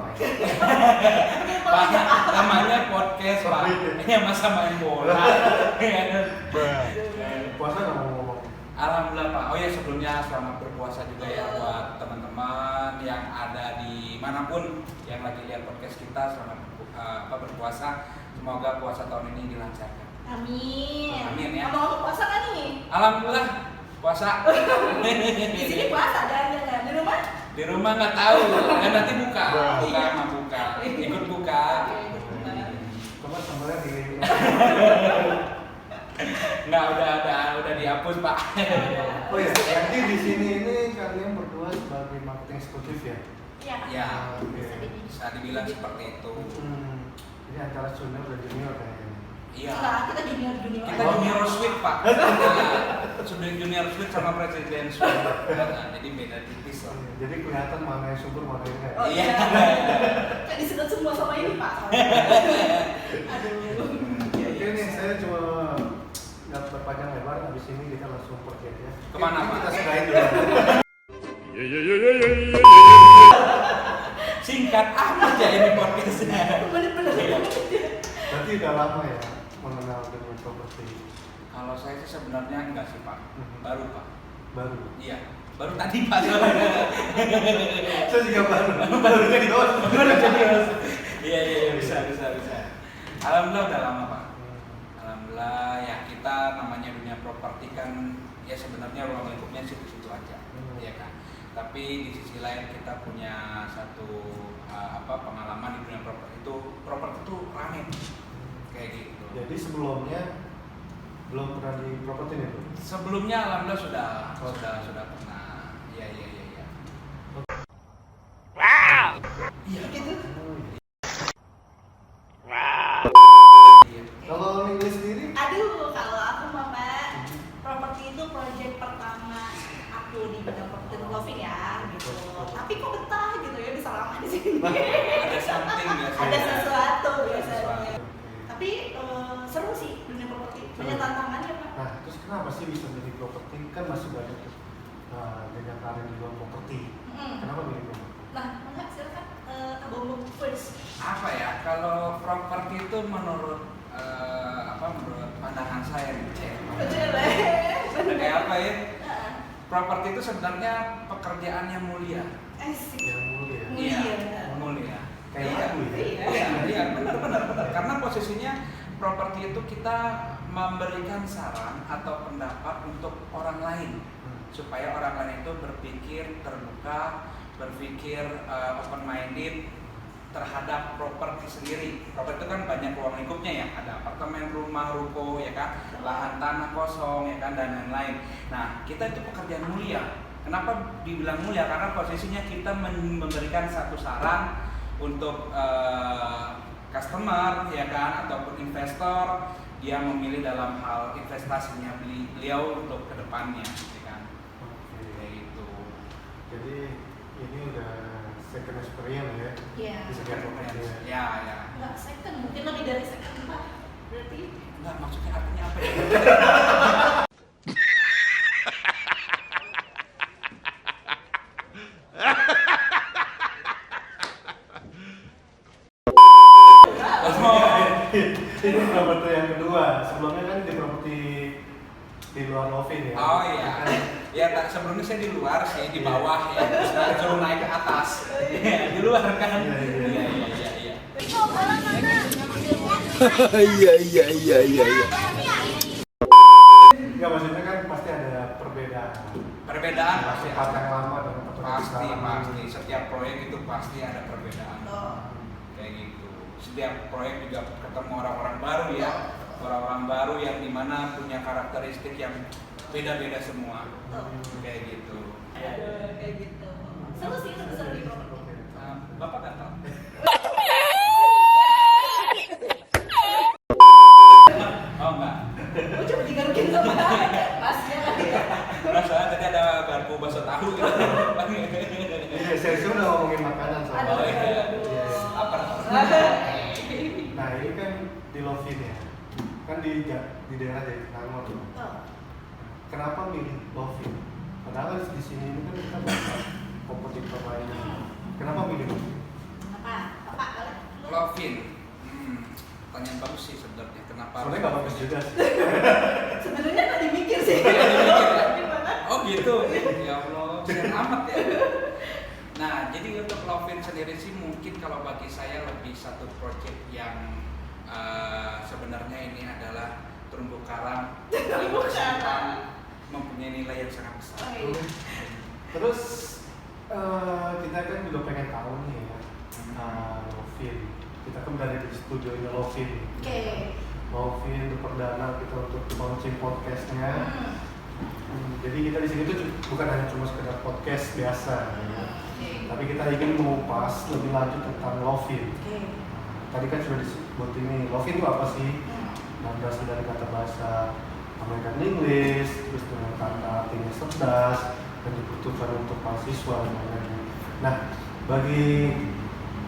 ngapain? Pak, namanya podcast Pak. Ini masa main bola. Puasa nggak mau ngomong? Alhamdulillah Pak. Oh ya sebelumnya selamat berpuasa juga ya buat teman-teman yang ada di manapun yang lagi lihat podcast kita. Selamat berpuasa. Semoga puasa tahun ini dilancarkan. Amin. Amin ya. Ngomong puasa kan nih? Alhamdulillah puasa. Di sini puasa jangan di rumah? Di rumah nggak tahu. Kan nanti buka ikut buka. Coba sambalnya di. Nggak udah dihapus Pak. Oh ya, jadi di sini ini kalian berdua sebagai marketing eksekutif ya? Iya. Ya, Oke. bisa dibilang seperti itu. Ini antara junior dan junior kayaknya. Iya. Enggak, kita junior. Kita junior suite Pak. Nah, sudah junior suite sama presiden suite. Nah, jadi beda tipis lah. Jadi kelihatan mana yang subur mana yang enggak. Oh Iya. Kayak disedot semua sama ini Pak. Aduh. Oke nih, saya cuma nggak berpanjang lebar. Habis ini kita langsung pergi ya. Kemana, Ini Pak? Kita sudahin dulu. Singkat amat ya ini podcastnya. Bener-bener. Berarti udah lama ya mengenal dengan properti. Kalau saya sih sebenarnya enggak sih Pak. Baru Pak. Baru. Iya. Baru tadi Pak. Saya juga baru jadi host. Baru jadi host. Iya bisa. Alhamdulillah udah lama Pak. Alhamdulillah ya kita namanya dunia properti kan ya sebenarnya ruang lingkupnya situ-situ aja, ya kan. Tapi di sisi lain kita punya satu pengalaman di dunia properti itu rame kayak gitu. Jadi sebelumnya belum pernah di properti nih bro? Sebelumnya alhamdulillah sudah pernah. Iya. Iya. Gitu. Iya. Kalau Minggu sendiri? Aduh, kalau aku mama properti itu proyek pertama aku di bidang properti developing ya, gitu. Tapi kok betah gitu ya bisa lama di sini. Ada something biasanya. Ada sesuatu biasanya. Sesuatu. Tapi seru sih dunia properti. Banyak tantangannya Pak. Nah, terus kenapa sih bisa jadi properti? Kan masih banyak dengan karir di luar properti. Kenapa milih properti? Nah, enggak silakan abang first. Apa ya? Kalau properti itu menurut pandangan saya nih, kayak apa ya? Properti itu sebenarnya pekerjaan yang mulia. Asik. Yang mulia. Mulia. Mulia. Kayak lagu ya? Iya, benar. Karena posisinya properti itu kita memberikan saran atau pendapat untuk orang lain supaya orang lain itu berpikir terbuka, berpikir open minded terhadap properti sendiri. Properti itu kan banyak ruang lingkupnya ya, ada apartemen, rumah, ruko, ya kan, lahan tanah kosong, ya kan, dan lain-lain. Nah, kita itu pekerjaan mulia. Kenapa dibilang mulia? Karena posisinya kita memberikan satu saran untuk customer, ya kan, ataupun investor, dia memilih dalam hal investasinya beliau untuk kedepannya, ya kan. Kayak gitu. Jadi ini udah second experience ya? Iya. Di sekian properti ya? Ya. Enggak second, mungkin lebih dari second Pak. Berarti Enggak, maksudnya artinya apa ya? Ini properti yang kedua. Sebelumnya kan di properti di luar Lovin ya? Oh iya. Ya sebelumnya saya di luar sih, di bawah ya. Terus disuruh naik ke atas. Di luar kan. Iya. Iya. Iya. Enggak, maksudnya kan pasti ada perbedaan. Perbedaan pasti Tempat ada. yang lama dan tempat yang sekarang. Pasti. Setiap proyek itu pasti ada perbedaan. Kayak gitu. Setiap proyek juga ketemu orang-orang baru ya. Orang-orang baru yang dimana punya karakteristik yang beda-beda semua. Kayak gitu. kayak gitu. Seru sih, seru di properti. Bapak nggak tahu. Oh enggak. Gue coba digarukin sama masnya kali ya. Perasaan tadi ada garpu bakso tahu gitu. Iya, saya sudah ngomongin makanan soalnya. Oh iya. Iya. Lapar. Nah, ini kan di Lovin ya. Kan di daerah Jatinangor tuh. Kenapa milih Lovin? Padahal di sini ini kan kita banyak kompetitor lainnya. Kenapa milih Lovin? Kenapa? Lovin. Pertanyaan bagus sih sebenarnya. Kenapa? Soalnya nggak bagus juga sih. Sebenarnya nggak dimikir sih. Gimana? Oh gitu. Ya Allah, keren amat ya. Nah, jadi untuk Lovin sendiri sih mungkin kalau bagi saya lebih satu project yang sebenarnya ini adalah terumbu karang yang bersimpan, mempunyai nilai yang sangat besar. Oh, iya. Terus kita kan juga pengen tahu nih ya, Lovin. Kita kan dari di studionya Lovin. Oke. Lovin itu perdana kita untuk launching podcastnya. Jadi kita di sini tuh bukan hanya cuma sekedar podcast biasa, ya. Tapi kita ingin mengupas lebih lanjut tentang Lovin. Tadi kan sudah disebut ini, Lovin itu apa sih? Berasal dari kata bahasa American English, terus dengan kata artinya cerdas, dan dibutuhkan untuk mahasiswa dan lain-lain. Nah, bagi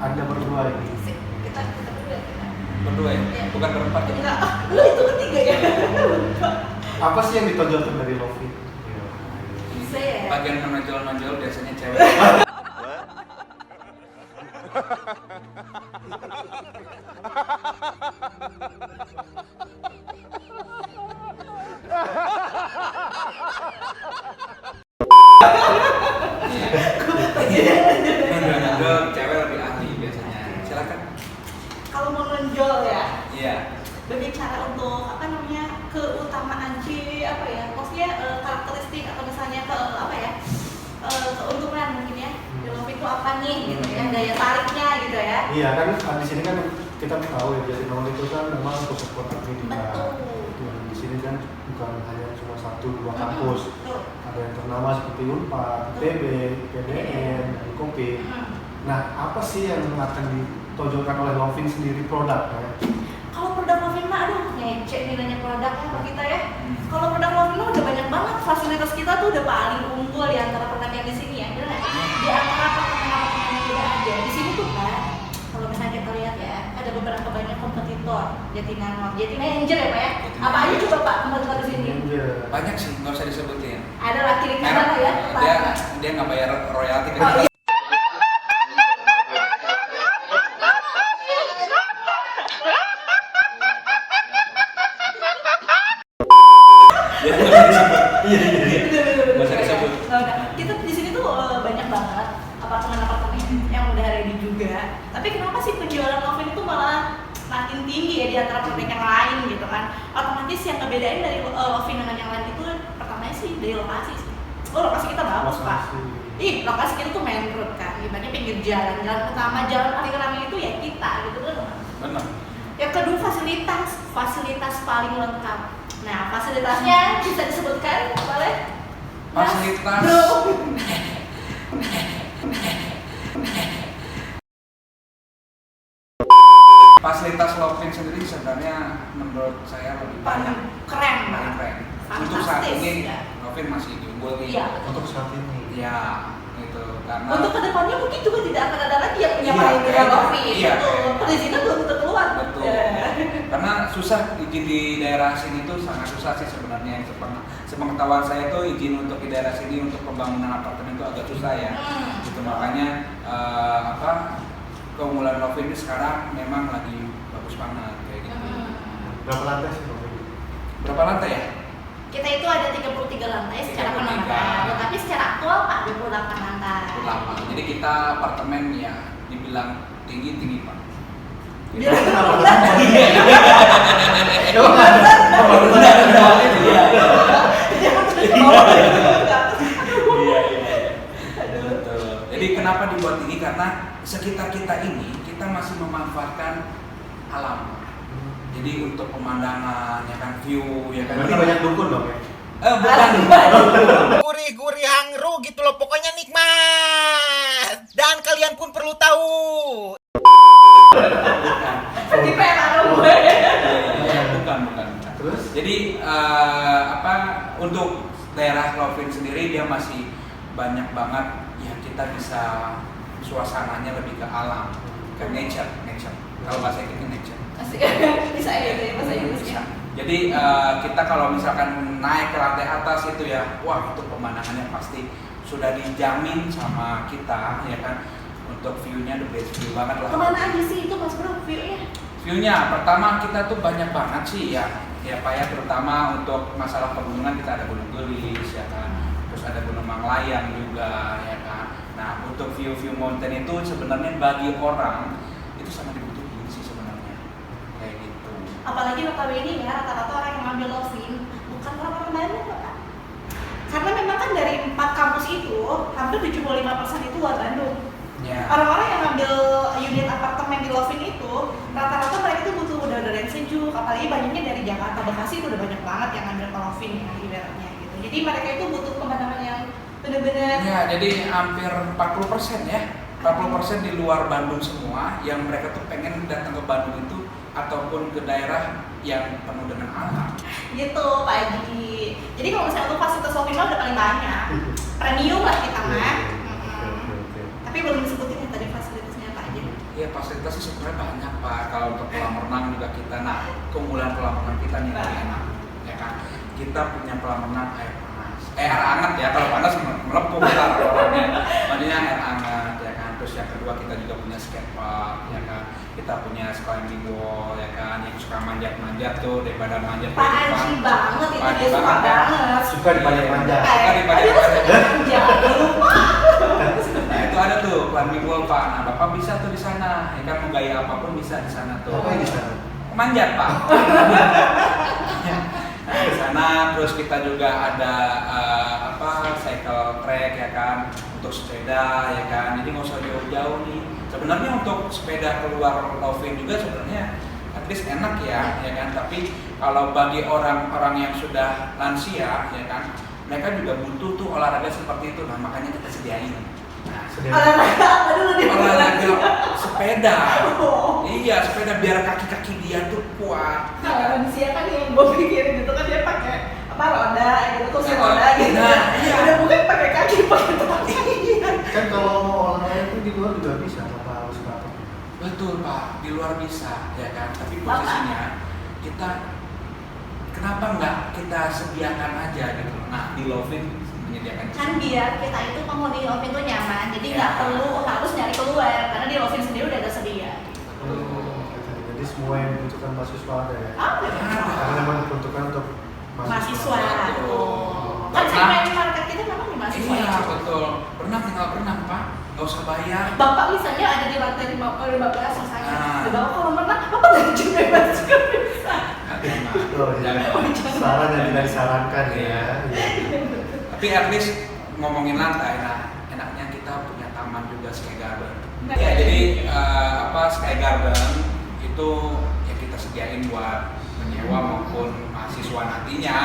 Anda berdua ini, Kita berdua. Berdua ya? Iya. Bukan berempat ya? Enggak, lu itu ketiga ya. apa sih yang ditonjolkan dari Lovin? Bisa ya. Bagian menonjol-nonjol biasanya cewek. Menonjol cewek lebih ahli biasanya. Silakan. Kalau mau menonjol ya, Iya. berbicara untuk apa namanya keutamaan apa ya, maksudnya karakteristik atau misalnya keuntungan mungkin ya. Di Lovin itu apa nih gitu ya, daya tariknya gitu ya. Iya kan di sini kan kita tahu ya Jatinangor itu kan memang pusat kota pendidikan. Betul. Di sini kan bukan hanya cuma 1-2 kampus. Betul. Ada yang ternama seperti Unpad, ITB, PDN, dan Kopi. Nah, apa sih yang akan ditonjolkan oleh Lovin sendiri produknya? Kalau produk Lovin mah aduh ngecek nilainya produknya sama kita ya. Kalau produk Lovin mah udah banyak banget, fasilitas kita tuh udah paling unggul di antara produk yang di sini ya. Benar nggak? Di antara apartemen-apartemen yang udah ada di sini tuh kan, kalau misalnya kita lihat ya, ada beberapa banyak kompetitor Jatinangor, Jatinanger ya Pak ya. Apa aja coba Pak kompetitor di sini? Banyak sih, nggak usah disebutin. Ada lah kiri kanan lah ya. Dia nggak bayar royalti Oh, kan? iya. Jadi nggak usah disebut. Nggak usah disebut. Nah, kita di sini tuh banyak banget apartemen-apartemen yang udah ready juga. Tapi kenapa sih penjualan Lovin itu malah makin tinggi ya di antara produk yang lain gitu kan? Otomatis yang ngebedain dari Lovin dengan yang lain itu pertamanya sih dari lokasi sih. Oh, lokasi kita bagus Pak. Ih, lokasi kita tuh main road kan, ibaratnya pinggir jalan utama, jalan paling ramai itu ya kita gitu kan. Benar. Yang kedua fasilitas paling lengkap. Nah, fasilitasnya bisa disebutkan boleh? Fasilitas. Fasilitas Lovin sendiri sebenarnya menurut saya lebih banyak. Keren Paling banget. keren. Untuk saat Fantastis, ini ya. Lovin masih diunggul nih. Iya. Untuk saat ini. Iya, gitu. Karena Untuk kedepannya mungkin juga tidak akan ada lagi yang Iya, main dengan kayaknya. Lovin Iya, itu. kayaknya. Perizinan belum tentu keluar. betul. Ya. Karena susah izin di daerah sini tuh sangat susah sih sebenarnya. Sepengetahuan saya tuh izin untuk di daerah sini untuk pembangunan apartemen itu agak susah ya. Gitu makanya keunggulan Lovin ini sekarang memang lagi bagus banget kayak gitu. Berapa lantai sih Lovin? Berapa lantai ya? Kita itu ada 33 lantai secara 33. penamaan, tetapi secara aktual Pak 28 lantai. 28. Jadi kita apartemen ya dibilang tinggi Pak. Biar Jadi kenapa dibuat tinggi? Karena sekitar kita ini kita masih memanfaatkan alam. Jadi untuk pemandangan, ya kan view, ya kan. Berarti banyak dukun dong ya? Bukan. Gurih-gurih hangru gitu loh, pokoknya nikmat. Dan kalian pun perlu tahu. di PRO gue. Bukan. Terus? Jadi untuk daerah Lovin sendiri dia masih banyak banget ya kita bisa suasananya lebih ke alam, ke nature. Kalau bahasa Inggrisnya nature. Bisa ya bahasa Inggrisnya. Jadi kita kalau misalkan naik ke lantai atas itu ya, wah itu pemandangannya pasti sudah dijamin sama kita ya kan, untuk view-nya the best view banget lah. Kemana aja sih itu Mas Bro? View-nya View-nya pertama kita tuh banyak banget sih ya Pak ya, terutama untuk masalah pegunungan kita ada Gunung Gelis ya kan, terus ada Gunung Manglayang juga ya kan. Nah untuk view mountain itu sebenarnya bagi orang itu sangat dibutuhin sih sebenarnya kayak gitu. Apalagi notabene ya rata-rata orang yang ngambil Lovin bukan orang-orang Bandung Pak. Karena memang kan dari 4 kampus itu hampir 75% itu luar Bandung. Ya. Orang-orang yang ngambil unit apartemen di Lovin itu rata-rata mereka itu butuh udara yang sejuk, apalagi banyaknya dari Jakarta, Bekasi itu udah banyak banget yang ngambil ke Lovin ya ibaratnya gitu. Jadi mereka itu butuh pemandangan yang benar-benar Ya, jadi hampir 40% ya. 40% di luar Bandung semua yang mereka tuh pengen datang ke Bandung itu ataupun ke daerah yang penuh dengan alam. gitu Pak Haji. Jadi kalau misalnya untuk fasilitas Lovin udah paling banyak, premium lah kita mah. Tapi belum disebutin ya tadi fasilitasnya apa aja. Iya, fasilitasnya sebenarnya banyak Pak. Kalau untuk kolam renang juga kita, nah keunggulan kolam renang kita nih lebih enak, ya kan? Kita punya kolam renang air panas, air hangat ya. Kalau panas melepuh kita orangnya. Maksudnya air hangat, ya kan? Terus yang kedua kita juga punya skatepark, ya kan? Kita punya climbing wall, ya kan? Yang suka manjat-manjat tuh daripada manjat. Pak Haji banget itu dia suka ya. banget. Suka dipanjat-panjat. Suka dipanjat-panjat. Panjat, lupa. Nah itu ada tuh climbing wall Pak. Nah Bapak bisa tuh di sana, ya kan mau gaya apapun bisa di sana tuh. Apa yang di sana? Manjat Pak. Nah di sana terus kita juga ada cycle track ya kan untuk sepeda ya kan. Jadi nggak usah jauh-jauh nih. Sebenarnya untuk sepeda keluar Lovin juga sebenarnya at least enak ya kan. Tapi kalau bagi orang-orang yang sudah lansia ya kan, mereka juga butuh tuh olahraga seperti itu. Nah makanya kita sediain. Nah, Olahraga apa dulu nih? olahraga sepeda. Oh. Iya, sepeda biar kaki-kaki dia tuh kuat. Kalau manusia kan yang gue pikirin gitu kan dia pakai apa roda gitu, kursi roda gitu. Nah, iya. Udah bukan pakai kaki, pakai kaki. Kan kalau mau olahraga itu di luar juga bisa, apa harus ke apa? Betul Pak, di luar bisa ya kan. Tapi posisinya kita kenapa nggak kita sediakan aja gitu. Nah di Lovin menyediakan Kan biar kita itu penghuni Lovin tuh nyaman, jadi nggak Ya. perlu harus nyari keluar karena di Lovin sendiri udah ada sedia. Jadi semua yang dibutuhkan mahasiswa ada ya? Ada. Karena memang diperuntukkan untuk Mahasiswa. Betul. Oh. Kan segmen market kita memang di mahasiswa. Iya betul. Tinggal pernah Pak, nggak usah bayar. Bapak misalnya ada di lantai 15 misalnya, Ah. di bawah kalau menang, Bapak gaji bebas juga bisa. Oh, ya. Saran yang tidak disarankan ya. Iya. Tapi at least ngomongin lantai, nah enaknya kita punya taman juga Sky Garden. Nah, Ya jadi Sky Garden itu ya kita sediain buat menyewa maupun mahasiswa nantinya,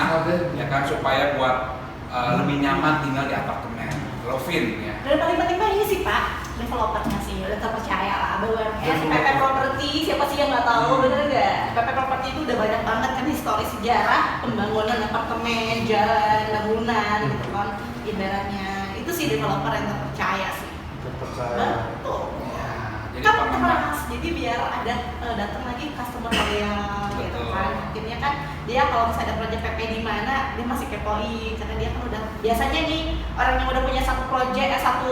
ya kan supaya buat lebih nyaman tinggal di apartemen Lovin ya. Dan paling penting mah ini sih Pak, developernya sih udah terpercaya lah, BUMN, PP Property, siapa sih yang nggak tahu, bener nggak? PP Property itu udah banyak banget kan historis sejarah pembangunan apartemen, jalan, bangunan gitu kan, ibaratnya itu sih developer yang terpercaya sih. Terpercaya. Betul. Ya, jadi Kan pengembangan. keras, jadi biar ada datang lagi customer loyal gitu Betul. kan. Akhirnya kan dia kalau misalnya ada proyek PP di mana dia masih kepoin karena dia kan udah biasanya nih orang yang udah punya satu proyek satu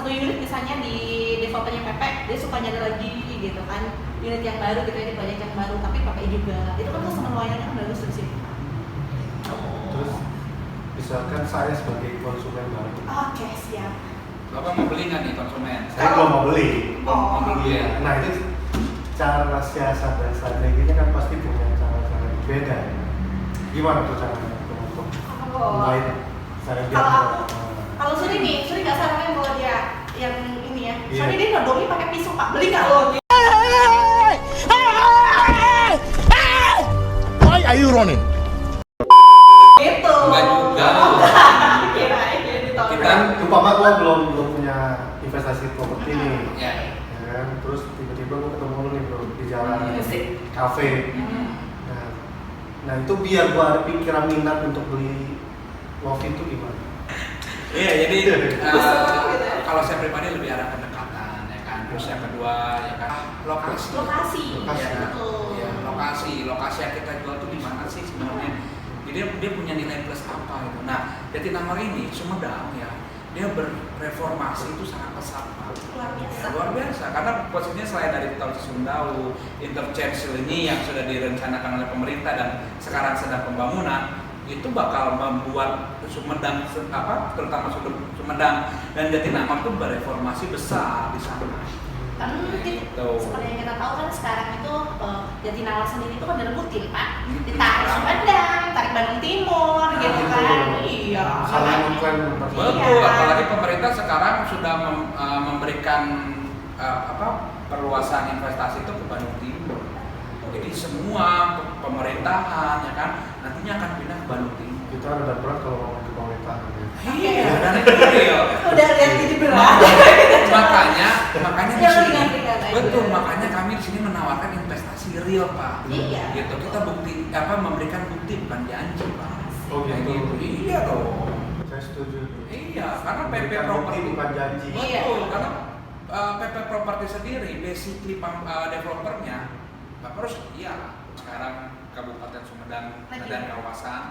unit misalnya di developernya PP dia suka nyari lagi gitu kan unit yang baru gitu ya di proyek yang baru tapi PP juga itu kan customer loyalnya kan bagus di situ. Terus misalkan saya sebagai konsumen baru, Oke siap. Bapak mau beli nggak nih konsumen? saya belum mau beli. Oh. Iya. Nah itu cara siasat dan strategi kan pasti punya cara-cara berbeda. Gimana tuh caranya untuk mulai saya biar Kalau Suri nih, Suri nggak saranin kalau dia yang ini ya. Iya. Soalnya dia nodongnya pakai pisau Pak, beli nggak lo? Why are you running? Gitu. Enggak juga. Kirain dia ditolong. Kita- kan umpama gua belum punya investasi properti nih, Ya. ya kan? Terus tiba-tiba gua ketemu lu nih bro di jalan Musik. kafe. Hmm. Nah itu biar gua ada pikiran minat untuk beli Lovin itu gimana? Iya, jadi Gitu ya. kalau saya pribadi lebih arah pendekatan ya kan. Terus yang kedua ya kan lokasi. Lokasi. Lokasi. Ya, Betul. ya, lokasi yang kita jual tuh di mana sih sebenarnya? Jadi dia punya nilai plus apa gitu. Nah, Jatinangor ini Sumedang ya, dia berreformasi itu sangat pesat Pak. Luar biasa. Ya, luar biasa karena posisinya selain dari Tol Cisumdawu, interchange ini yang sudah direncanakan oleh pemerintah dan sekarang sedang pembangunan, itu bakal membuat Sumedang terutama Sumedang dan Jatinangor itu bereformasi besar di sana. Kan seperti yang kita tahu kan sekarang itu Jatinangor sendiri itu kan direbutin Pak, ditarik Sumedang, tarik Bandung Timur gitu kan. Iya. Salah mengklaim. Betul, apalagi pemerintah sekarang sudah memberikan perluasan investasi itu ke Bandung Timur. Jadi semua pemerintahan ya kan nantinya akan pindah ke Bandung Timur. Kita ada berat kalau ngomong ke pemerintahan. Iya, dan itu real. Udah lihat jadi berat. Makanya di Ya, sini ringan-ringan aja. betul, makanya kami di sini menawarkan investasi real Pak. Iya. Gitu, kita memberikan bukti bukan janji Pak. Oh Kayak gitu. Iya dong. Saya setuju. Iya, karena PP Memberikan Property bukti bukan janji. Iya. betul, karena PP Property sendiri basically developernya Bapak harus sekarang Kabupaten Sumedang dan kawasan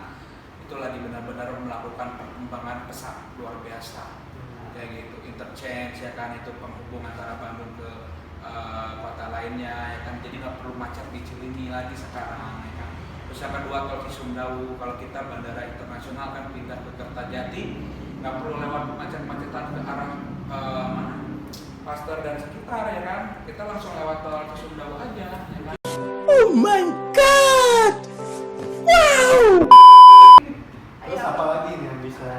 itu lagi benar-benar melakukan perkembangan pesat luar biasa. Kayak gitu, interchange ya kan, itu penghubung antara Bandung ke kota lainnya ya kan, jadi nggak perlu macet di Cilinyi lagi sekarang ya kan. Terus yang kedua Tol Cisumdawu, kalau kita bandara internasional kan pindah ke Kertajati, nggak perlu lewat macet-macetan ke arah mana Pasteur dan sekitar ya kan, kita langsung lewat Tol Cisumdawu aja ya kan. Oh my god! Wow! Terus apa lagi nih yang bisa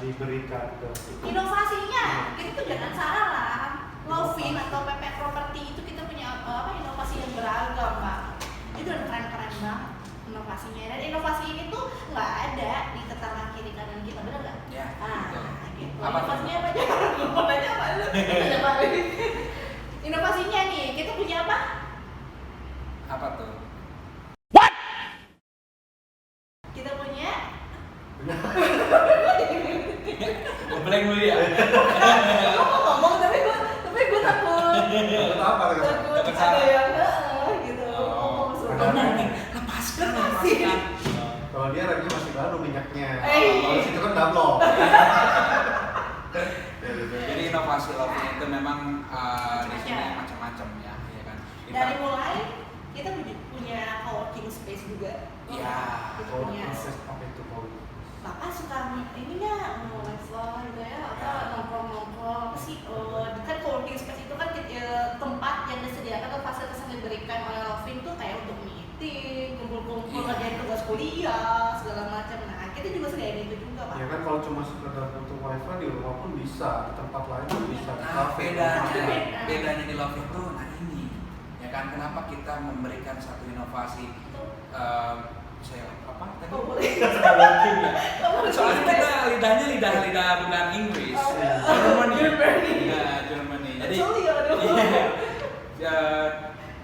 diberikan ke Inovasinya, kita tuh jangan salah lah. Lovin atau PP Property itu kita punya inovasi yang beragam Pak. Itu udah keren-keren banget inovasinya. Dan inovasi ini tuh nggak ada di tetangga kiri kanan kita, benar nggak? Ya, betul. Gitu. Apa tuh? Inovasinya apa aja? Lupa banyak apa lu? Banyak banget. Inovasinya nih, kita punya apa? Apa tuh? Kita punya Ngeblank dulu ya. Gue mau ngomong tapi gue takut. Takut apa lagi? Takut salah. ada yang gitu. Ngomong suruh. Lepaskan. Kalau dia remnya masih baru minyaknya. Eh. Kalau situ kan double. Jadi inovasi Lovin itu memang di sini macam-macam ya kan. Dari mulai kita punya co-working space juga. Iya. Kita Kalau punya. proses apa itu kalau Bapak suka ini nggak mau live vlog gitu ya? Apa nongkrong sih? Kan co-working space itu kan tempat yang disediakan atau fasilitas yang diberikan oleh Lovin tuh kayak untuk meeting, kumpul-kumpul, ngerjain tugas kuliah, segala macam. Nah, kita juga sediain itu juga Pak. ya kan kalau cuma sekedar butuh wifi di rumah pun bisa, di tempat lain pun bisa. Di Nah, kafe. bedanya di Lovin tuh ini ya kan, kenapa kita memberikan satu inovasi saya apa tadi? Oh, boleh. Co-working ya. Kamu Soalnya kita lidahnya lidah bukan Inggris, Oh, iya. Germany. Ya, Germany. Jadi Sorry, aduh. ya,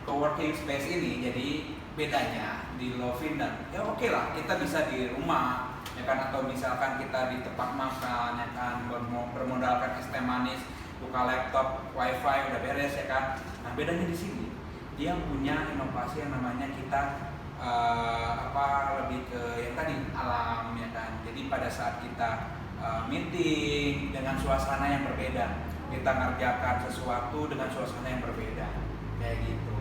co-working space ini jadi bedanya di Lovin dan ya oke lah kita bisa di rumah ya kan, atau misalkan kita di tempat makan ya kan, bermodalkan es teh manis, buka laptop, wifi udah beres ya kan. Nah bedanya di sini dia punya inovasi yang namanya kita lebih ke yang tadi alam ya kan. Jadi pada saat kita meeting dengan suasana yang berbeda, kita ngerjakan sesuatu dengan suasana yang berbeda kayak gitu.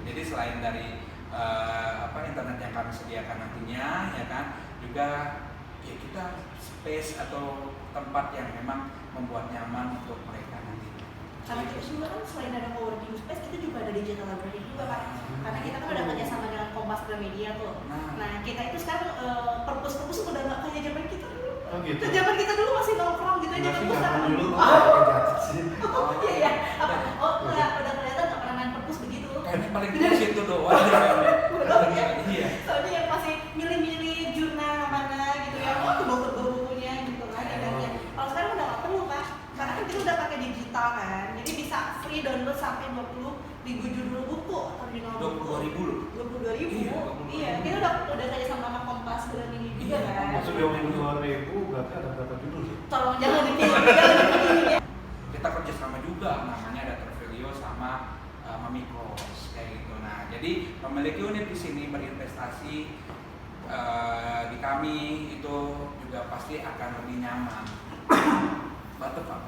Jadi selain dari internet yang kami sediakan nantinya ya kan, juga ya kita space atau tempat yang memang membuat nyaman untuk mereka nantinya. Karena kita juga kan selain ada co-working space, kita juga ada digital library juga Pak. Karena kita kan udah kerjasama dengan Kompas Gramedia tuh. Nah kita itu sekarang purpose udah nggak kayak zaman kita dulu. Oh gitu. Zaman kita dulu masih nongkrong gitu aja. Nggak sih, Purpose zaman sekarang. dulu kok Oh, pakai gadget sih. iya iya. Apa? Oh enggak, udah kelihatan nggak pernah main purpose begitu. Kayaknya paling di situ doang. Belum ya. Iya. Soalnya yang masih milih-milih jurnal mana gitu ya. Oh tebel-tebel bukunya gitu kan. Ya. Kalau sekarang udah nggak perlu Pak. Karena kan kita udah pakai digital kan. Jadi bisa free download sampai 20.000 judul buku atau jurnal buku. 22.000 loh. 22.000. Iya, Iya, kita udah kerja sama Kompas bulan ini juga Iya, kan. Maksud 22.000 berarti ada berapa judul sih? Tolong jangan dipilih ya. Kita kerja sama juga, namanya ada Travelio sama Mamikos kayak gitu. Nah, jadi memiliki unit di sini berinvestasi di kami itu juga pasti akan lebih nyaman. Batuk Pak.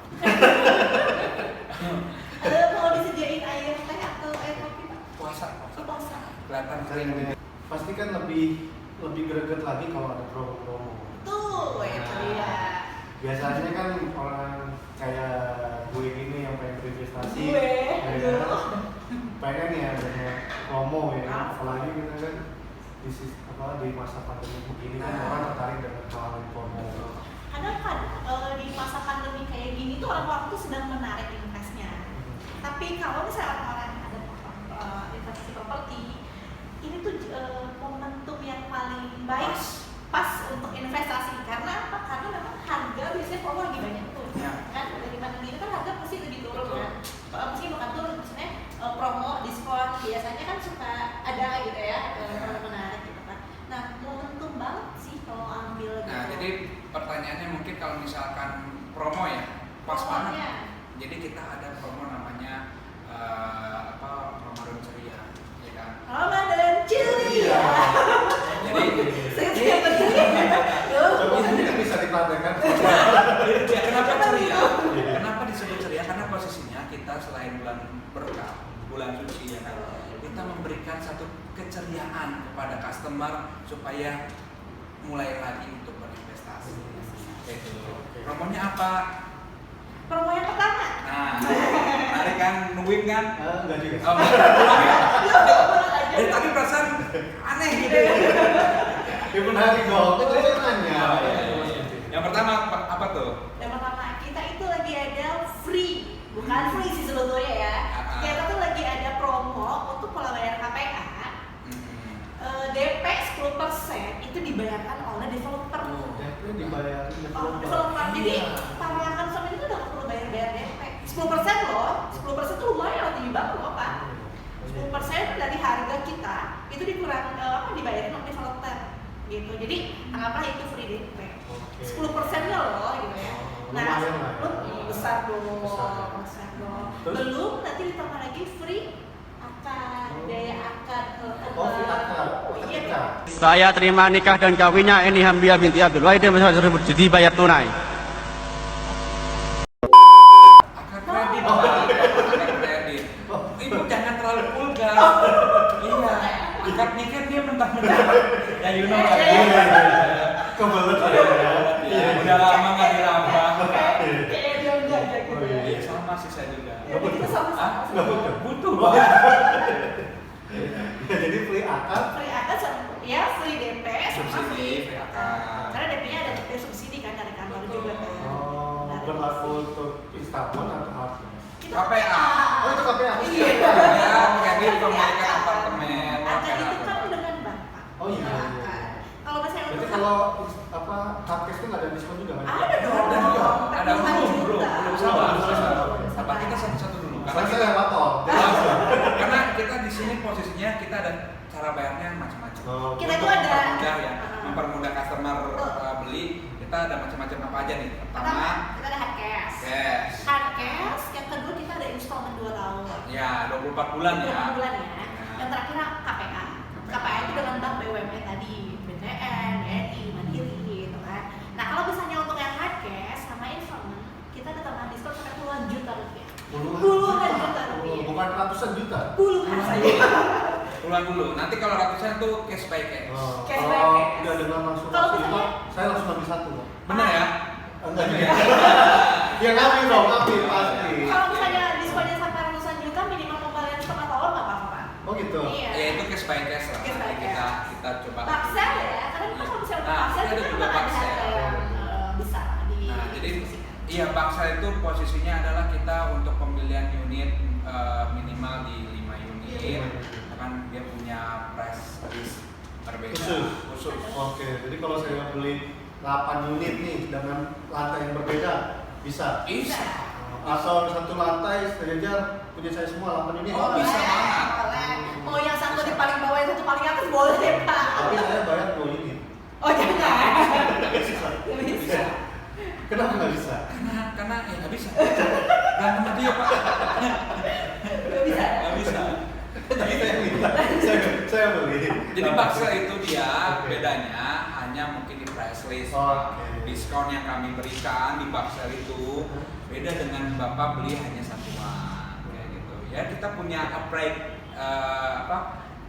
Mau disediain air teh atau air kopi Pak? Puasa. Puasa. Kelihatan kering. Pasti kan lebih greget lagi kalau ada promo-promo. Tuh, ya dia. Biasanya kan orang kayak gue gini yang pengen berinvestasi, pengen ya ada promo ya. Apalagi kita kan di masa pandemi begini kan orang tertarik dengan hal promo. Kadang kan di masa pandemi kayak gini tuh orang-orang tuh sedang menarik investnya. Tapi kalau misalnya orang-orang ada investasi properti, ini tuh momentum yang paling baik pas untuk investasi. Karena apa? Karena memang harga biasanya promo lagi banyak tuh. Ya. Kan dari pandemi itu kan harga pasti lebih turun kan. Meski bukan turun, maksudnya promo, diskon biasanya kan suka ada gitu ya, menarik gitu kan. Nah, momentum banget sih kalau ambil gitu. Nah, jadi pertanyaannya mungkin kalau misalkan promo ya, pas banget. Jadi kita ada promo namanya Ramadan Ceria, ya kan? Ramadan Ceria. Jadi Coba ini kan bisa dipraktekkan. ya, kenapa ceria? Kenapa disebut ceria? Karena posisinya kita selain bulan berkah, bulan suci ya kan, kita memberikan satu keceriaan kepada customer supaya mulai lagi untuk berinvestasi. Gitu. Promonya apa? Promo yang pertama. Nah, menarik kan? Nungguin kan? Enggak juga. Oh, pulang ya? Dari tadi perasaan aneh gitu ya. Ya menarik dong, itu saya nanya. Yang pertama apa tuh? Yang pertama, kita itu lagi ada free, bukan free sih sebetulnya ya. Kita tuh lagi ada promo untuk pola bayar KPA. DP 10% itu dibayarkan oleh developer. DP dibayarin Developer. Jadi para konsumen itu udah nggak perlu bayar DP. 10% loh, 10% itu lumayan loh, tinggi banget loh Pak. 10% dari harga kita itu dikurang dibayarin oleh developer gitu. Jadi anggaplah itu free DP. 10%-nya loh gitu ya. Nah, besar dong. Belum nanti ditambah lagi free akad, daya akad. Iya. Saya terima nikah dan kawinnya Eni Hamdiah binti Abdul Wahid tersebut dibayar tunai. Akad kredit, akad kredit. Ibu jangan terlalu vulgar. Iya, akad nikah dia mentah-mentah. Ya you know lah. Kebelet Ya, udah lama nggak dirambah. Kayak dia enggak gitu ya. Iya sama sih saya juga. Ya, kita sama-sama. Butuh. Ya, jadi free akad. Free akad ya free DP sama Subsidi, free akad. Karena DP-nya ada DP subsidi kan dari kantor juga kan. Berlaku untuk Instamon atau apa? KPA. Oh itu KPA. Iya. Ya, kredit pemilikan apartemen. Akad itu kan dengan bank Pak. Oh iya. Kalau misalnya Berarti untuk kalau hardcase itu nggak ada diskon juga kan? ada dong. Ada belum Sabar. sabar kita satu-satu dulu. Karena saya yang lapor. Karena kita di sini posisinya kita ada cara bayarnya macam-macam. Kita itu Untuk ada mempermudah ya, mempermudah customer beli. Kita ada macam-macam apa aja nih? Pertama, kita ada hard cash. cash. Hard cash, yang kedua kita ada installment 2 tahun. Ya, 24 bulan ya. 24 bulan ya. Yang terakhir KPA. KPA itu dengan bank BUMN tadi, BTN, BNI, Mandiri gitu kan. Nah, kalau misalnya untuk yang hard cash sama installment, kita ada tambahan diskon sampai puluhan juta rupiah. Puluhan juta rupiah. Bukan ratusan juta. Puluhan saja. Puluhan dulu. Nanti kalau ratusan tuh cash by cash. Cash by Kalau cash. udah dengan langsung Kalau langsung misalnya- itu, saya langsung ambil satu. Bener ya? Enggak juga. Ya ngambil dong, ngambil pasti. Kalau misalnya diskonnya sampai ratusan juta, minimal pembelian setengah tahun nggak apa-apa. Oh gitu. Iya. Ya itu cash by cash lah. Cash by Nanti kita coba. Paksel ya, karena kita kalau misalnya Nah, paksel ada kita juga memang ada paksel. harga yang bisa di. Nah, jadi iya paksa itu posisinya adalah kita untuk pembelian unit minimal di 5 unit. Kan dia punya price list berbeda khusus. Oke, jadi kalau saya beli 8 unit nih dengan lantai yang berbeda, bisa? Bisa. Atau satu lantai sejajar punya saya semua 8 unit? Oh, bisa banget. Boleh. Mau yang satu di paling bawah, yang satu paling atas boleh Pak. Tapi saya bayar 2 unit. Oh jangan. Bisa. Nggak bisa. Kenapa nggak bisa? Karena ya nggak bisa. Berantem sama dia Pak. Nggak bisa. Nggak bisa. Tapi saya minta, saya beli. Jadi paksa itu dia bedanya hanya mungkin di price list. Oke. diskon yang kami berikan di Baksel itu beda dengan Bapak beli hanya satuan kayak gitu. Ya kita punya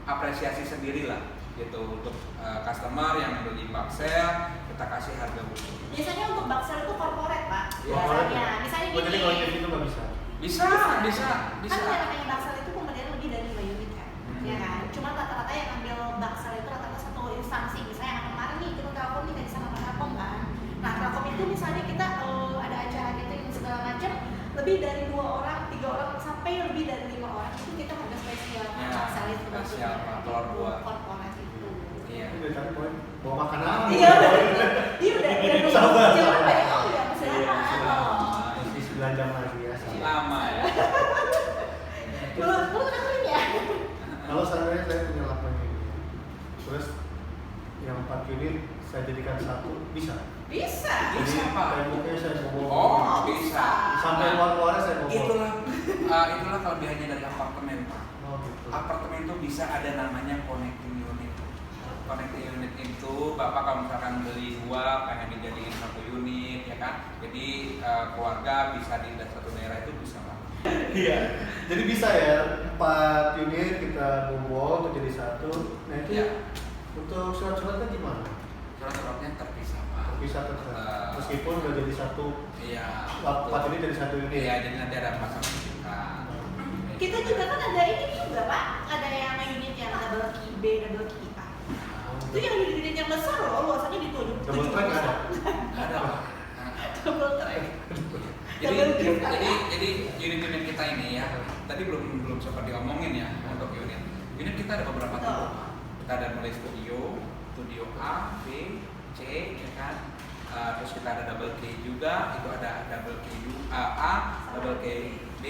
apresiasi sendiri lah gitu untuk customer yang beli Baksel, kita kasih harga khusus. Biasanya untuk Baksel itu corporate, Pak. Corporate Biasanya. Misalnya Oh, jadi gini. kalau kayak gitu nggak bisa. Bisa. Kan yang namanya Baksel itu pembelian lebih dari 5 unit kan. Ya kan? Cuma rata-rata yang ambil Baksel itu rata-rata satu instansi. Misalnya yang kemarin nih kita Telkom nih tadi sama Telkom kan. Nah, Telkom itu misalnya kita ada acara gitu yang segala macam lebih dari 2 orang, 3 orang sampai lebih dari 5 orang itu kita harga spesial Ya, Baksel itu spesial, Pak, telur dua. corporate itu. Iya. Ini dari tadi poin bawa makanan. Iya, dia udah Sabar. jangan banyak ya masih Iya, apa? Isi 9 jam lagi ya. Lama ya. Belum dengerin ya? Kalau seandainya saya punya 8 unit, terus yang 4 unit saya jadikan satu, bisa? Bisa. Bisa, Jadi Pak. temboknya saya bawa. Oh, bisa. Sampai Nah, luar-luarnya saya bawa. itulah kelebihannya dari apartemen, Pak. Oh gitu. Apartemen itu bisa ada namanya connecting unit. Connecting unit itu Bapak kalau misalkan beli 2 pengen dijadiin 1 unit ya kan. Jadi keluarga bisa di satu daerah itu bisa, Pak. Iya. Jadi bisa ya 4 unit kita bawa untuk jadi satu. Nah itu Ya. untuk surat-suratnya gimana? Surat-suratnya terpisah, Pak. Bisa terserah. Meskipun udah jadi satu, Iya. 4 unit jadi satu unit. Iya, jadi nanti ada pasang sertifikat. Kita juga kan ada ini juga Pak, ada yang unit yang double key B, double key A. Itu yang unit yang besar loh, luasannya di 7. Double track ada? Ada, Pak. Double track. Jadi, Double key. jadi unit-unit kita ini ya, tadi belum sempat diomongin ya untuk unit. Unit kita ada beberapa tipe, Pak. Kita ada mulai studio A, B, C, ya kan. Terus kita ada double K juga, itu ada double K A, double K B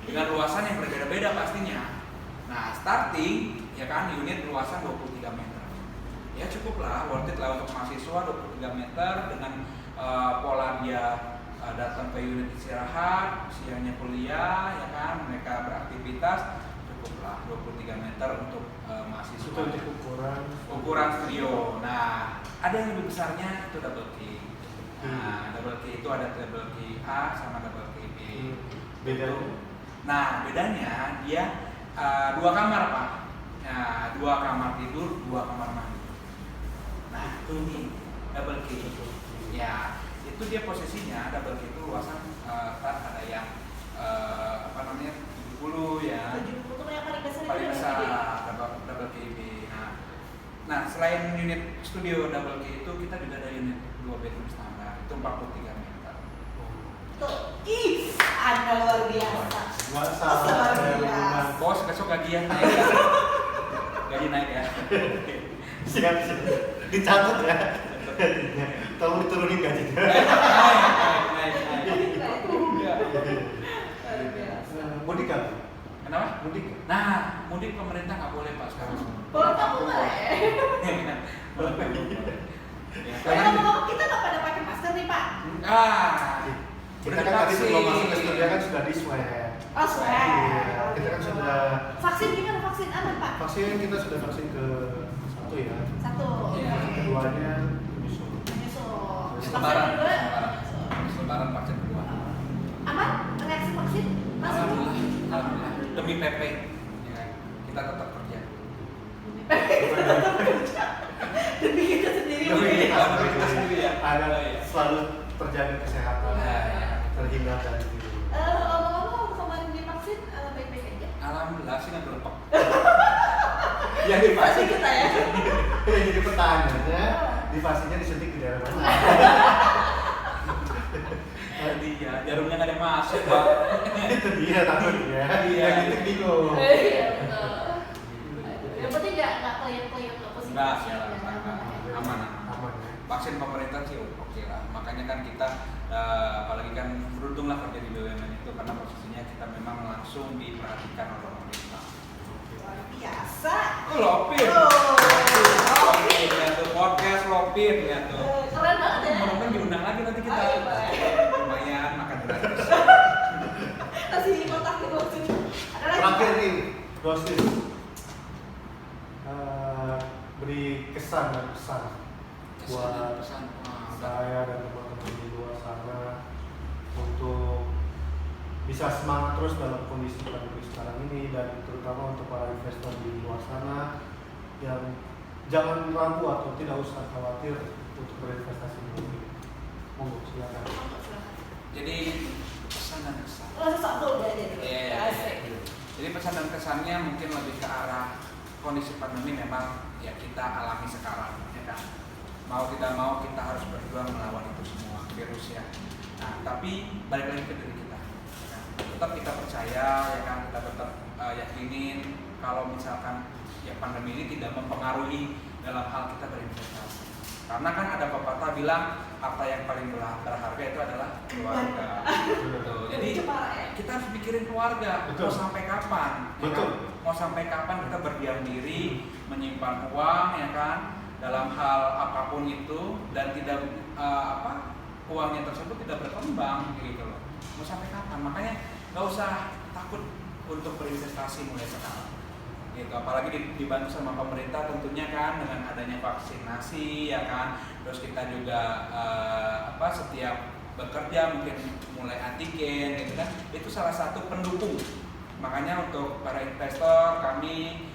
dengan luasan yang berbeda-beda pastinya. Nah, starting ya kan unit luasan 23 meter. Ya cukuplah, worth it lah untuk mahasiswa 23 meter dengan pola dia datang ke unit istirahat, siangnya kuliah, ya kan, mereka beraktivitas, cukuplah 23 meter untuk mahasiswa. Itu untuk Ukuran studio. Nah, ada yang lebih besarnya itu double K. Nah, double K itu ada double K A sama double K B. Beda. Nah, bedanya dia 2 kamar, Pak. Nah, 2 kamar tidur, 2 kamar mandi. Nah, ini double K. Ya, itu dia posisinya double K itu luasan ada yang 70 ya. 70 itu yang paling besar. Paling itu besar double double KB. Nah, selain unit studio double K itu kita juga ada unit 2 bedroom standar itu 43 meter. Tuh, ih, Anda luar biasa. Luar biasa. Bos besok gajian naik ya. Gaji naik ya. Siap. Dicatat ya. Tolong diturunin gajinya. Naik. Ya. Luar biasa. Mudik kan? Kenapa? Mudik. Nah, mudik pemerintah nggak boleh Pak sekarang. Boleh kamu boleh. Ngomong-ngomong kita nggak pada pakai masker nih Pak. Kita kan tadi sebelum masuk ke studio kan sudah di swab. Oh, swab. Iya, kita kan sudah Vaksin gimana? Vaksin aman Pak? vaksin, kita sudah vaksin ke 1 ya. 1. Iya. Keduanya menyusul. Menyusul. Lebaran. Vaksin kedua. Lebaran vaksin kedua. Aman? Reaksi vaksin? Masuk? Alhamdulillah. Demi PP, ya kan? Kita tetap kerja. Demi kita sendiri. Demi Demi kita sendiri ya. Agar Oh, iya. selalu terjaga kesehatan, Iya. terhindar dari Ngomong-ngomong kemarin divaksin baik-baik aja. Alhamdulillah sih nggak berlepak. yang divaksin Vaksin kita ya. yang jadi pertanyaannya divaksinnya disuntik di daerah mana? Jadi ya jarumnya nggak ada masuk Pak. Itu dia takutnya. Iya. Yang itu bingung. Iya betul. Yang penting nggak klien-klien nggak positif. Enggak, aman. Aman ya. Vaksin pemerintah sih oke lah. Makanya kan kita apalagi kan beruntung lah kerja di BUMN itu karena posisinya kita memang langsung diperhatikan oleh pemerintah. Luar biasa. Lopin. Lopin ya tuh podcast Lopin ya tuh. Keren banget ya. Mudah-mudahan diundang lagi nanti kita. Ayo, Pak. Lumayan makan gratis. Kasih kontak di bawah sini. Ada lagi? Terakhir nih, dosis beri kesan dan pesan buat Pesan. saya dan teman-teman di luar sana untuk bisa semangat terus dalam kondisi pandemi sekarang ini, dan terutama untuk para investor di luar sana yang jangan ragu atau tidak usah khawatir untuk berinvestasi di mobil. Monggo silakan. Jadi pesan dan kesan. Satu udah jadi. Iya. Jadi pesan dan kesannya mungkin lebih ke arah kondisi pandemi memang ya kita alami sekarang, ya kan. Mau tidak mau kita harus berjuang melawan itu semua virus ya. Nah, tapi balik lagi ke diri kita. Ya kan? Tetap kita percaya, ya kan. Kita tetap yakinin kalau misalkan ya pandemi ini tidak mempengaruhi dalam hal kita berinvestasi. Karena kan ada pepatah bilang harta yang paling berharga itu adalah keluarga. Betul. Jadi kita harus mikirin keluarga. Betul. Mau sampai kapan? Betul. Ya kan? Mau sampai kapan kita berdiam diri, menyimpan uang, ya kan? Dalam hal apapun itu dan tidak uangnya tersebut tidak berkembang, gitu loh. Mau sampai kapan? Makanya nggak usah takut untuk berinvestasi mulai sekarang. Gitu. Apalagi dibantu sama pemerintah tentunya kan dengan adanya vaksinasi, ya kan. Terus kita juga setiap bekerja mungkin mulai antigen, gitu kan. Itu salah satu pendukung. Makanya untuk para investor kami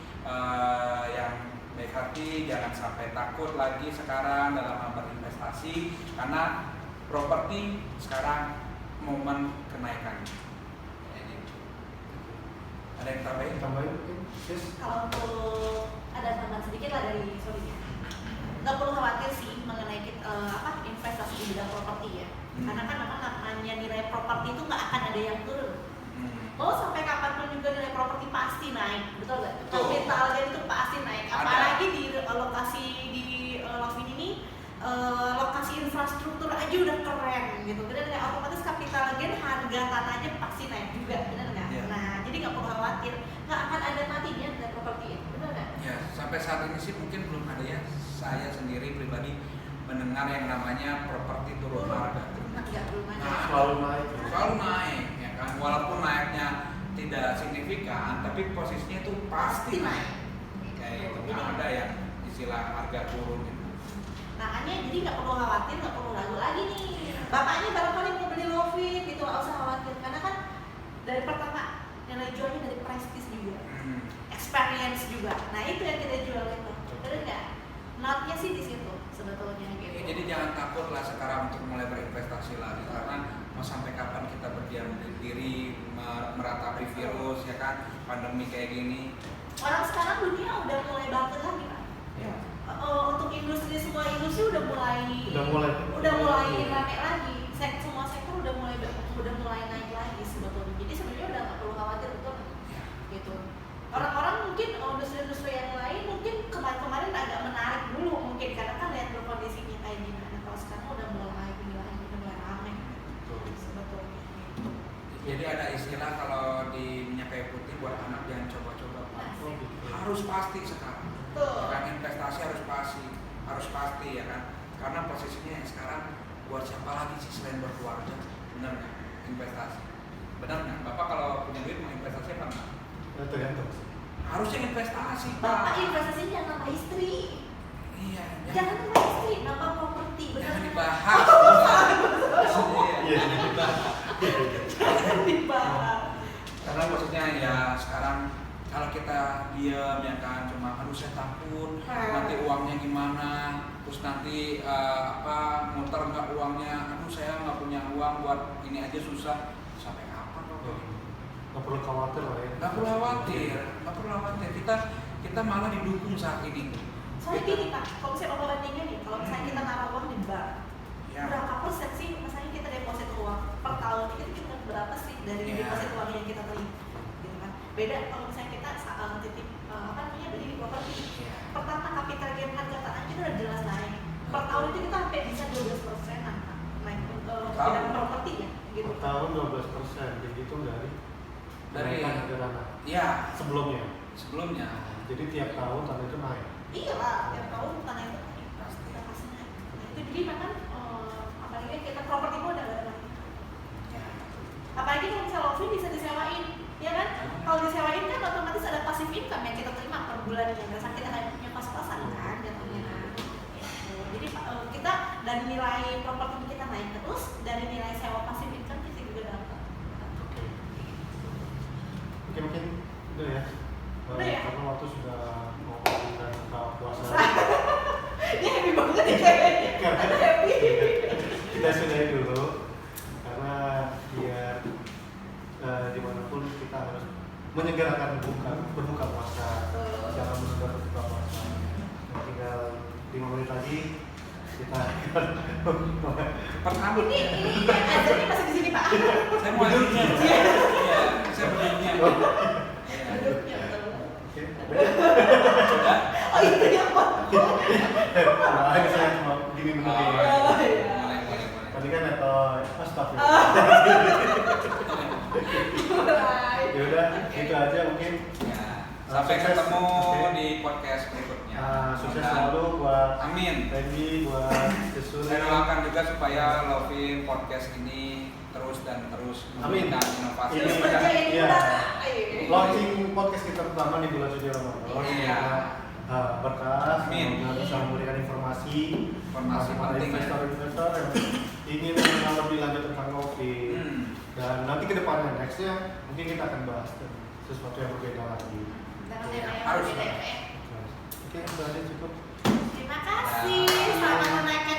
yang baik hati jangan sampai takut lagi sekarang dalam hal berinvestasi, karena properti sekarang momen kenaikan. Ada yang tambahin mungkin? Yes. Kalau untuk ada tambahan sedikit lah dari sorry-nya. Nggak perlu khawatir sih mengenai investasi di bidang properti ya. Karena kan namanya nilai properti itu nggak akan ada yang turun. Mau sampai kapanpun juga nilai properti pasti naik, betul nggak? Kapitalnya itu pasti naik. Apalagi di lokasi di Lovin ini lokasi infrastruktur aja udah keren gitu. Benar nggak? Otomatis kapital gen harga tanahnya pasti naik juga, benar nggak? Yeah. Nah, jadi nggak perlu khawatir, nggak akan ada matinya dari properti itu, benar nggak? Ya, sampai saat ini sih mungkin belum ada ya. Saya sendiri pribadi mendengar yang namanya properti turun harga. Nggak belum ada. Nah, selalu naik, ya kan. Walaupun naiknya tidak signifikan, tapi posisinya itu pasti naik. Kayak gitu. Nggak ada ya istilah harga turun gitu. Makanya jadi nggak perlu khawatir, nggak perlu ragu lagi nih. Bapaknya barangkali mau beli Lovin gitu, nggak usah khawatir. Karena kan dari pertama nilai jualnya dari prestis juga, experience juga. Nah itu yang kita jual itu, benar nggak? Notnya sih di situ sebetulnya gitu. Jadi jangan takut lah sekarang untuk mulai berinvestasi lagi, karena mau sampai kapan kita berdiam diri meratapi virus, ya kan, pandemi kayak gini. Orang sekarang dunia udah mulai bangkit lagi kan? Ya. Untuk industri, semua industri udah mulai rame lagi. Semua sektor udah mulai naik lagi sebetulnya. Jadi sebenarnya udah nggak perlu khawatir, betul Ya. gitu. Orang-orang mungkin industri-industri yang lain mungkin kemarin agak menarik dulu mungkin karena kan lihat kondisinya kayak gimana. Kalau sekarang udah mulai rame sebetulnya. Gitu. Jadi ada istilah kalau di minyak kayu putih buat anak jangan coba-coba. Harus pasti sekarang. Tuh. Kan investasi harus pasti ya kan. Karena posisinya yang sekarang buat siapa lagi sih selain berkeluarga? Benar nggak? Investasi. Benar nggak? Bapak kalau punya duit mau investasi apa enggak? Tergantung. Harusnya investasi, Pak. Bapak investasinya jangan nambah istri. Iya. Jangan nambah istri, nambah properti. Jangan Benar. dibahas. Iya. Jangan dibahas. Karena maksudnya ya sekarang kalau kita diam ya kan cuma aduh saya takut nanti uangnya gimana, terus nanti muter nggak uangnya, aduh saya nggak punya uang buat ini aja susah, sampai kapan kok? Nggak perlu khawatir lah ya. Nggak perlu khawatir. Kita malah didukung saat ini. Soalnya gini Pak, kalau misalnya Bapak bandingin nih, kalau misalnya kita naruh uang di bank, Ya. berapa persen sih misalnya kita deposit uang per tahun itu kita berapa sih dari Ya. deposit uang yang kita terima, gitu kan? Beda kalau misalnya kita titip beli di properti, Ya. pertama kapital gain harga tanah kita udah jelas naik. Per tahun itu kita sampai bisa 12% naik untuk bidang properti ya, gitu. Per tahun 12%, jadi itu dari kenaikan harga tanah. Ya. Sebelumnya. Jadi tiap tahun tanah itu naik. Iya lah, tiap tahun tanah itu naik. Pasti. Udah pasti naik. Nah, itu jadi memang apalagi kita properti modal ada. Ya. Apalagi kalau misalnya Lovin bisa disewain, ya kan? Kalau disewain kan otomatis ada passive income yang kita terima per bulan yang biasa kita kayak punya pas-pasan kan jatuhnya. Gitu. Jadi kita dari nilai properti kita naik terus, dari nilai sewa pasif income kita juga dapat. Oke, mungkin itu ya. Udah ya? Karena waktu sudah mau buka puasa. Dia happy banget ya kayaknya. Ada happy. Kita sudahi dulu karena biar dimanapun kita harus menyegerakan berbuka puasa, jangan menunda berbuka puasa. Tinggal 5 menit lagi kita akan Pertambut. Ini azannya masih di sini Pak. Saya mau adiknya. Iya, saya berdirinya. Duduknya betul. oke. Sudah. Oh itu yang Pak. Nah, ini saya cuma gini bener Oh ya. iya. Boleh. Tadi kan astagfirullah. Ya udah, itu aja mungkin. Ya, sampai Sukses. ketemu Oke. di podcast berikutnya. Sukses Mudah-mudahan. selalu buat Amin. Randy, buat Jesur. Saya doakan juga supaya Lovin podcast ini terus dan terus Amin. memberikan inovasi. Terus Ini- berjaya di iya. udara. Ayo. Launching podcast kita pertama di bulan suci Ramadan. Iya. Berkah, Amin. semoga bisa memberikan informasi kepada penting ya. investor-investor yang ingin mengenal lebih lanjut tentang kopi. Dan nanti ke depannya nextnya mungkin kita akan bahas sesuatu yang berbeda lagi. Jangan tema yang Harus. berbeda ya. Oke, itu aja cukup. Terima kasih. Selamat menaikkan